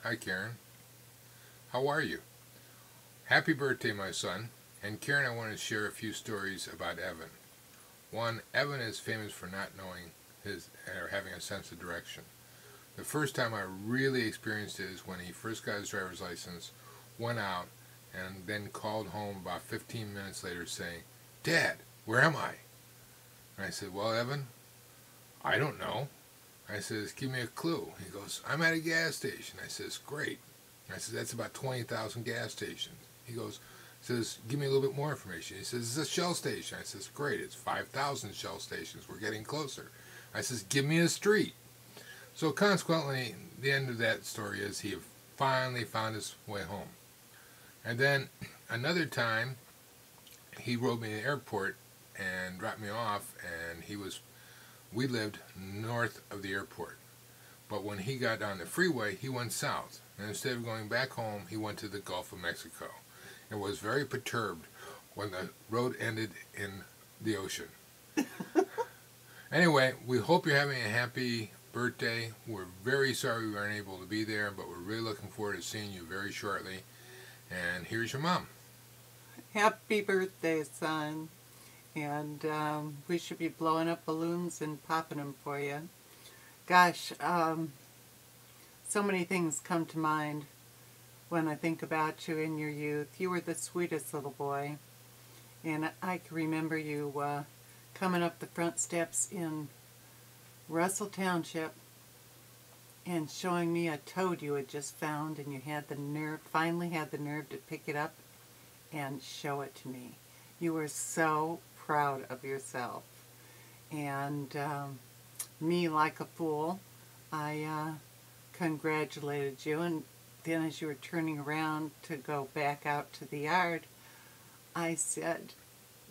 Hi, Karen. How are you? Happy birthday, my son. And Karen, I want to share a few stories about Evan. One, Evan is famous for not knowing his or having a sense of direction. The first time I really experienced it is when he first got his driver's license, went out, and then called home about 15 minutes later saying, "Dad, where am I?" And I said, "Well, Evan, I don't know." I says, "Give me a clue." He goes, "I'm at a gas station." I says, "Great." I said, "That's about 20,000 gas stations." He goes, says, "Give me a little bit more information." He says, "It's a Shell station." I says, "Great, it's 5,000 Shell stations. We're getting closer." I says, "Give me a street." So consequently, the end of that story is he finally found his way home. And then another time, he rode me to the airport and dropped me off, and we lived north of the airport. But when he got on the freeway, he went south. And instead of going back home, he went to the Gulf of Mexico and was very perturbed when the road ended in the ocean. Anyway, we hope you're having a happy birthday. We're very sorry we weren't able to be there, but we're really looking forward to seeing you very shortly. And here's your mom. Happy birthday, son. And we should be blowing up balloons and popping them for you. Gosh, so many things come to mind when I think about you in your youth. You were the sweetest little boy. And I can remember you coming up the front steps in Russell Township and showing me a toad you had just found, and you had the nerve, finally had the nerve to pick it up and show it to me. You were so proud of yourself. And me, like a fool, I congratulated you, and then as you were turning around to go back out to the yard, I said,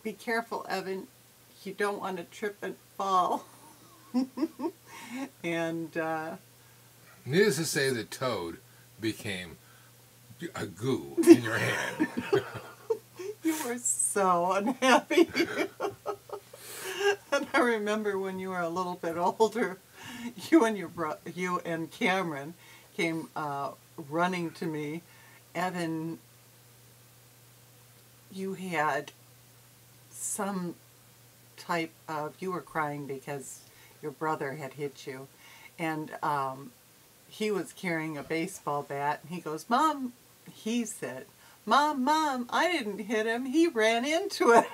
"Be careful, Evan. You don't want to trip and fall." And Needless to say, the toad became a goo in your hand. you were so unhappy. And I remember when you were a little bit older, you and Cameron came running to me. Evan, you had some type of, you were crying because your brother had hit you, and he was carrying a baseball bat, and he goes, "Mom," he said, Mom, I didn't hit him, he ran into it."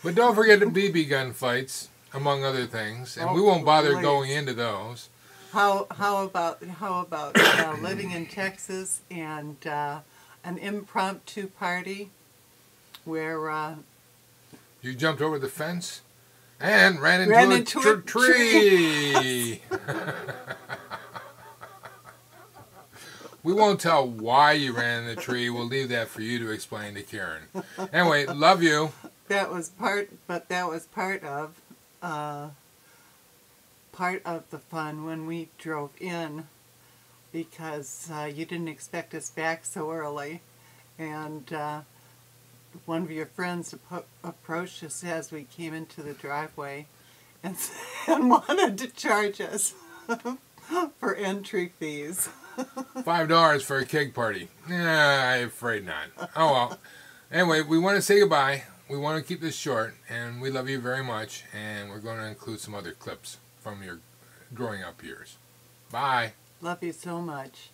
But don't forget the BB gun fights, among other things, and we won't bother going into those. How about living in Texas and an impromptu party where you jumped over the fence and ran into a tree. We won't tell why you ran in the tree. We'll leave that for you to explain to Karen. Anyway, love you. That was part of the fun when we drove in, because you didn't expect us back so early, and one of your friends approached us as we came into the driveway and wanted to charge us for entry fees. $5 for a keg party. I'm afraid not. Oh well. Anyway, we want to say goodbye. We want to keep this short, and we love you very much, and we're going to include some other clips from your growing up years. Bye. Love you so much.